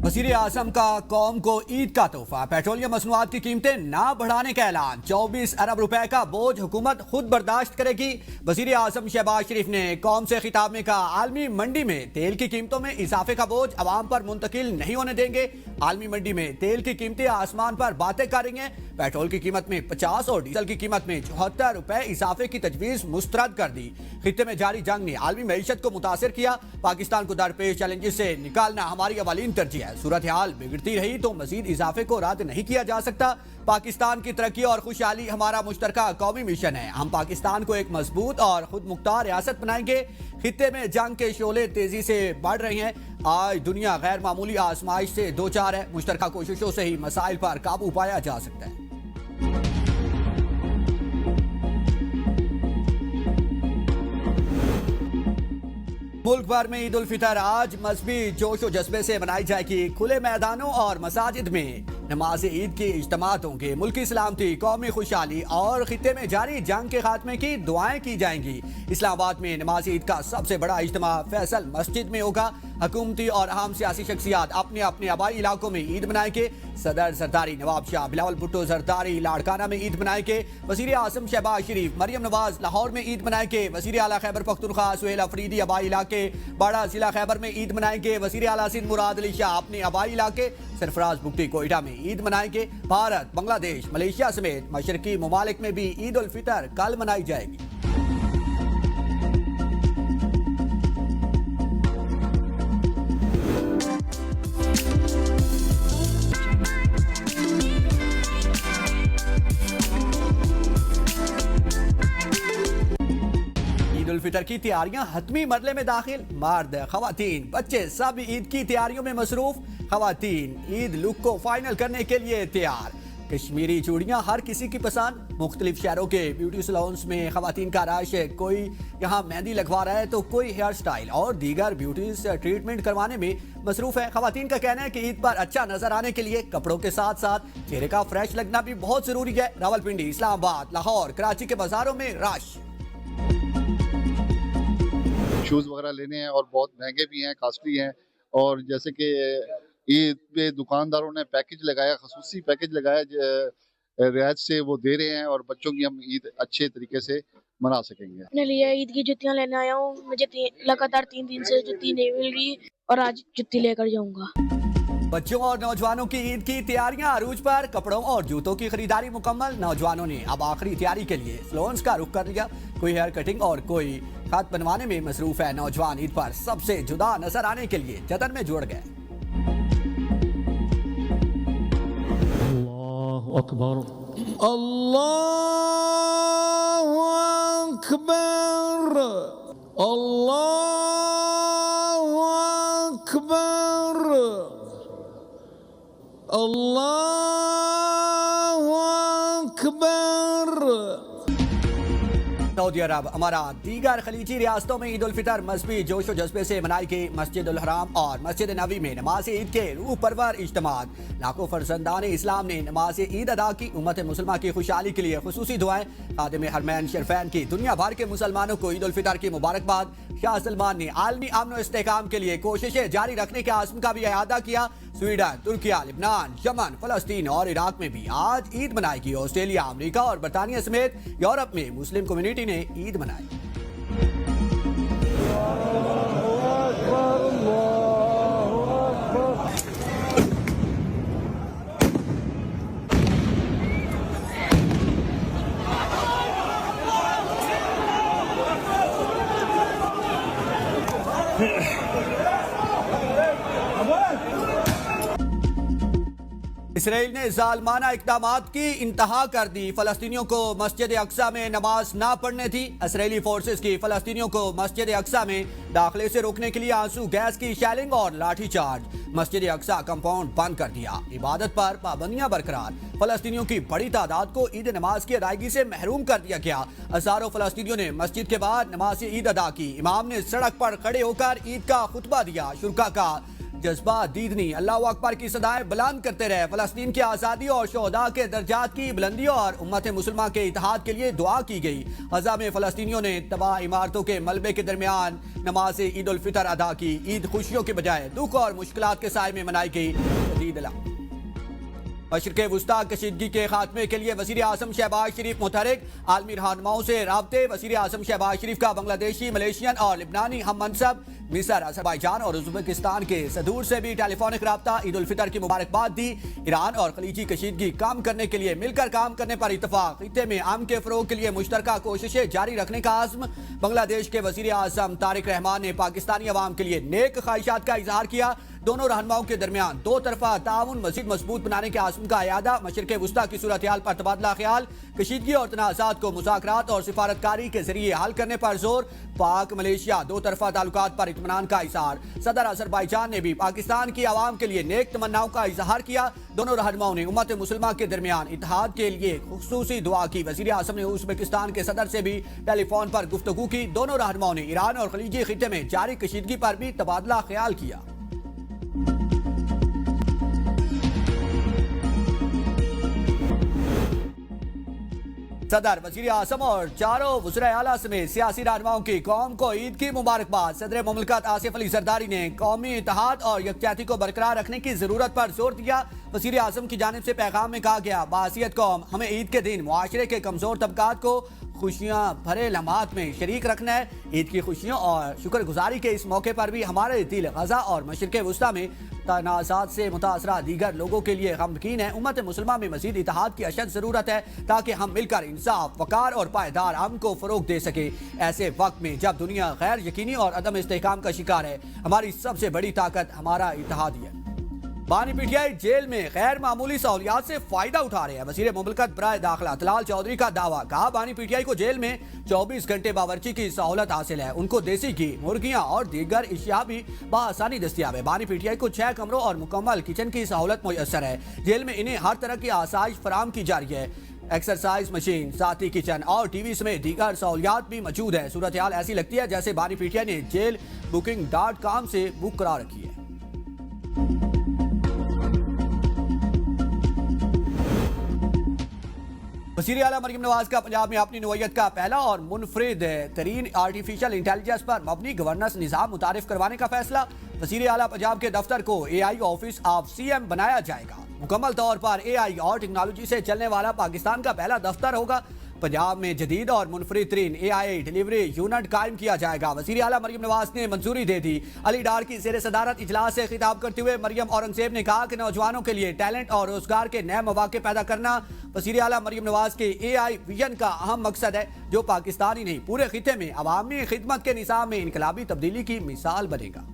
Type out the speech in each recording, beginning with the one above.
वज़ीर आज़म का कौम को ईद का तोहफा, पेट्रोलियम मसनूआत की कीमतें ना बढ़ाने का ऐलान। 24 अरब रुपए का बोझ हुकूमत खुद बर्दाश्त करेगी। वज़ीर आज़म शहबाज शरीफ ने कौम से खिताब में कहा, आलमी मंडी में तेल की कीमतों में इजाफे का बोझ अवाम पर मुंतकिल नहीं होने देंगे। आलमी मंडी में तेल की कीमतें आसमान पर बातें कर रही हैं। पेट्रोल की कीमत में 50 और डीजल की कीमत में 74 रुपए इजाफे की तजवीज मुस्तरद कर दी। खित्ते में जारी जंग ने आलमी मईशत को मुतासिर किया। पाकिस्तान को दरपेश चैलेंजेस से निकालना हमारी अवलीन तरजीह है। सूरत हाल बिगड़ती रही तो मजीद इजाफे को रद्द नहीं किया जा सकता। पाकिस्तान की तरक्की और खुशहाली हमारा मुश्तरका कौमी मिशन है। हम पाकिस्तान को एक मजबूत और खुद मुख्तार रियासत बनाएंगे। खित्ते में जंग के शोले तेजी से बढ़ रहे हैं। आज दुनिया गैर मामूली आजमाइश से दो चार है। मुश्तरका कोशिशों से ही मसाइल पर काबू पाया जा सकता है। मुल्क भर में ईद उल फितर आज मजहबी जोश और जज्बे से मनाई जाएगी। खुले मैदानों और मसाजिद में नमाज ईद के इज्तिमात होंगे। मुल्की सलामती, कौमी खुशहाली और खित्ते में जारी जंग के खात्मे की दुआएं की जाएंगी। इस्लामाबाद में नमाज ईद का सबसे बड़ा इज्तिमा फैसल मस्जिद में होगा। हुकूमती और अहम सियासी शख्सियात अपने अपने आबाई इलाकों में ईद मनाएंगे। सदर जरदारी नवाब शाह बिलावल भुट्टो जरदारी लाड़काना में ईद मनाएंगे। वज़ीर आज़म शहबाज शरीफ मरियम नवाज लाहौर में ईद मनाएंगे। वज़ीर आला खैबर पख्तूनख्वा सुहेल अफरीदी आबाई इलाके बाड़ा जिला खैबर में ईद मनाएंगे। वज़ीर आला सिंध मुराद अली शाह अपने आबाई इलाके सरफराज बुगटी कोयटा में ईद मनाएंगे। भारत, बांग्लादेश, मलेशिया समेत मशरकी ममालिक में भी ईद उल फितर कल मनाई जाएगी। ईद उल फितर की तैयारियां हतमी मरले में दाखिल। मर्द, खवातीन, बच्चे सब ईद की तैयारियों में मसरूफ। खवातीन ईद लुक को फाइनल करने के लिए तैयार। कश्मीरी चूड़ियां हर किसी की पसंद। मुख्तलिफ शहरों के ब्यूटी सैलून्स में खवातीन का रश है। कोई यहाँ मेहंदी लगवा रहा है तो कोई हेयर स्टाइल और दीगर ब्यूटी ट्रीटमेंट करवाने में मसरूफ है। खवातीन का कहना है कि ईद पर अच्छा नजर आने के लिए कपड़ों के साथ साथ चेहरे का फ्रेश लगना भी बहुत जरूरी है। रावलपिंडी, इस्लामाबाद, लाहौर, कराची के बाजारों में रश। शूज़ वगैरह लेने हैं और बहुत महंगे भी हैं, कॉस्टली हैं। और जैसे कि ईद पे दुकानदारों ने पैकेज लगाया, खसूसी पैकेज लगाया, रियायत से वो दे रहे हैं और बच्चों की हम ईद अच्छे तरीके से मना सकेंगे। अपने लिए ईद की जुतियां लेने आया हूँ। मुझे लगातार 3 दिन से जुत्ती नहीं मिल रही और आज जुत्ती लेकर जाऊंगा। बच्चों और नौजवानों की ईद की तैयारियां अरूज पर। कपड़ों और जूतों की खरीदारी मुकम्मल। नौजवानों ने अब आखिरी तैयारी के लिए सैलून्स का रुख कर लिया। कोई हेयर कटिंग और कोई खत बनवाने में मसरूफ है। नौजवान ईद पर सबसे जुदा नजर आने के लिए जतन में जुड़ गए। अल्लाहु अकबर, अल्लाहु अकबर, अल्लाहु अकबर, अल्लाहु अकबर। सऊदी अरब, अमारात, दीगर खलीजी रियासतों में ईद उल फितर मजहबी जोश और जज्बे से मनाई गई। मस्जिद उल हराम और मस्जिद नबी में नमाज ईद के रूह परवर इज्तिमात। लाखों फरजंदान इस्लाम ने नमाज ईद अदा की। उम्मत मुसलमान की खुशहाली के लिए खुसूसी दुआएं। खादिम हरमैन शरीफैन की दुनिया भर के मुसलमानों को ईद उल फितर की मुबारकबाद। शाह सलमान ने आलमी अमन और इस्तेहकाम के लिए कोशिशें जारी रखने के आज़म का भी इआदा किया। स्वीडन, तुर्किया, लिबनान, यमन, फलस्तीन और इराक में भी आज ईद मनाएगी। ऑस्ट्रेलिया, अमेरिका और बरतानिया समेत यूरोप में मुस्लिम कम्युनिटी ने ईद मनाई। इसराइल ने जालमाना इक़दामात की इंतहा कर दी। फलस्तीनियों को मस्जिद अक्सा में नमाज ना पढ़ने थी। इसराइली फोर्सेस की फलस्तीनियों को मस्जिद अक्सा में दाखिले से रोकने के लिए आंसू गैस की शेलिंग और लाठीचार्ज। मस्जिद अक्सा कंपाउंड बंद कर दिया। इबादत पर पाबंदियां बरकरार। फलस्तीनियों की बड़ी तादाद को ईद नमाज की अदायगी से महरूम कर दिया गया। हजारों फलस्तीनियों ने मस्जिद के बाद नमाज ईद अदा की। इमाम ने सड़क पर खड़े होकर ईद का खुतबा दिया। शुरका का जज्बा दीदनी अल्लाह अकबर की सदाएं बुलंद करते रहे। फलस्तीन की आज़ादी और शोहदा के दर्जात की बुलंदी और उम्मत मुसलमा के इत्तेहाद के लिए दुआ की गई। गजा में फलस्तीनियों ने तबाह इमारतों के मलबे के दरमियान नमाज ईद उल फितर अदा की। ईद खुशियों के बजाय दुख और मुश्किलात के साए में मनाई गई। मशरिक़ वुस्ता कशीदगी के खात्मे के लिए वज़ीर आज़म शहबाज शरीफ मुतहरिक। आलमी रहनुमाओं से राब्ते। वज़ीर आज़म शहबाज शरीफ का बांग्लादेशी, मलेशियन और लिबनानी हम मनसब मिस्र, अज़रबैजान और उज़्बेकिस्तान के सदूर से भी टेलीफोनिक राब्ता। ईद उल फितर की मुबारकबाद दी। ईरान और खलीजी कशीदगी कम करने के लिए मिलकर काम करने पर इत्तफाक। खित्ते में अमन के फ़रोग के लिए मुश्तरका कोशिशें जारी रखने का आज़्म। बांग्लादेश के वज़ीर आज़म तारिक रहमान ने पाकिस्तानी अवाम के लिए नेक ख्वाहिशात का इजहार किया। दोनों रहनुमाओं के दरमियान दो तरफा ताउन मज़ीद मजबूत बनाने के आज़म का अयादा। मशरिक़ वुस्ता की सूरत हाल पर तबादला ख्याल। कशीदगी और तनाज़ात को मुज़ाकरात और सिफारतकारी के जरिए हल करने पर जोर। पाक मलेशिया दो तरफा ताल्लुकात पर इत्मीनान का इज़हार। सदर अज़रबैजान ने भी पाकिस्तान की आवाम के लिए नेक तमन्नाओं का इज़हार किया। दोनों रहनुमाओं ने उम्मत मुसलमा के दरमियान इत्तेहाद के लिए खुसूसी दुआ की। वज़ीर आज़म ने उज़्बेकिस्तान के सदर से भी टेलीफोन पर गुफ्तगू की। दोनों रहनुमाओं ने ईरान और खलीजी खित्ते में जारी कशीदगी पर भी तबादला ख्याल किया। सदर, वज़ीर आज़म और चारों वज़राए आला समेत सियासी रहनुमाओं की कौम को ईद की मुबारकबाद। सदर मुमलिकत आसिफ अली ज़रदारी ने कौमी इत्तेहाद और यकजहती को बरकरार रखने की ज़रूरत पर जोर दिया। वज़ीर आज़म की जानिब से पैगाम में कहा गया, बासियत कौम हमें ईद के दिन मुआशरे के कमज़ोर तबकात को खुशियाँ भरे लम्हात में शरीक रखना है। ईद की खुशियों और शुक्रगुजारी के इस मौके पर भी हमारे दिल गजा और मशरिक़ वुस्ता में तनाज़ात से मुतासरा दीगर लोगों के लिए गमगीन है। उम्मत मुसलमा में मज़ीद इत्तेहाद की अशद ज़रूरत है ताकि हम मिलकर इंसाफ, वक़ार और पायदार अमन को फ़रोग दे सके। ऐसे वक्त में जब दुनिया गैर यकीनी और अदम इस्तेहकाम का शिकार है, हमारी सबसे बड़ी ताकत हमारा इत्तेहाद ही है। बानी पीटीआई जेल में गैर मामूली सहूलियात से फायदा उठा रहे हैं। वज़ीर मुमलिकत बराए दाखिला तलाल चौधरी का दावा। कहा, बानी पीटीआई को जेल में 24 घंटे बावर्ची की सहूलत हासिल है। उनको देसी घी, मुर्गियां और दीगर इशिया भी बआसानी दस्तियाब है। बानी पीटीआई को 6 कमरों और मुकम्मल किचन की सहूलत मुयस्सर है। जेल में इन्हें हर तरह की आसाइश फराम की जा रही है। एक्सरसाइज मशीन, साथी किचन और टीवी समेत दीगर सहूलियात भी मौजूद है। सूरत हाल ऐसी लगती है जैसे बानी पीटीआई ने जेल booking.com से बुक करा रखी है। वज़ीर आला मरियम नवाज का पंजाब में अपनी नौयत का पहला और मुनफरिद तरीन आर्टिफिशियल इंटेलिजेंस पर मबनी गवर्नेंस निज़ाम मुतारिफ करवाने का फैसला। वज़ीर आला पंजाब के दफ्तर को AI ऑफिस ऑफ CM बनाया जाएगा। मुकम्मल तौर पर AI और टेक्नोलॉजी से चलने वाला पाकिस्तान का पहला दफ्तर होगा। पंजाब में जदीद और मुनफरिद तरीन AI डिलीवरी यूनिट कायम किया जाएगा। वज़ीर आला मरियम नवाज ने मंजूरी दे दी। अली डार की ज़ेर सदारत इजलास से खिताब करते हुए मरियम औरंगज़ेब ने कहा कि नौजवानों के लिए टैलेंट और रोजगार के नए मौके पैदा करना वज़ीर आला मरियम नवाज के AI विजन का अहम मकसद है, जो पाकिस्तान ही नहीं पूरे खित्ते में अवामी खिदमत के निज़ाम में इनकलाबी तब्दीली की मिसाल बनेगा।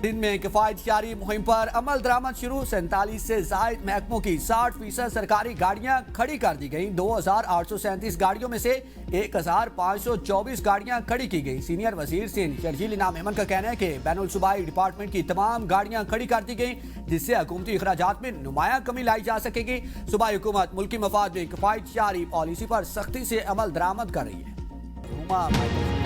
दिन में किफायत जारी मुहिम पर अमल दरामद शुरू। 47 से जायद महकमों की 60% सरकारी गाड़ियां खड़ी कर दी गई। 2837 गाड़ियों में से 1524 गाड़ियां खड़ी की गई। सीनियर वजीर सिंध शर्जील इनाम अहमद का कहना है कि बैनुल सूबाई डिपार्टमेंट की तमाम गाड़ियां खड़ी कर दी गई, जिससे हुकूमती अखराजात में नुमाया कमी लाई जा सकेगी। सूबाई हुकूमत मुल्की मफाद में किफायत जारी पॉलिसी पर सख्ती से अमल दरामद कर रही है।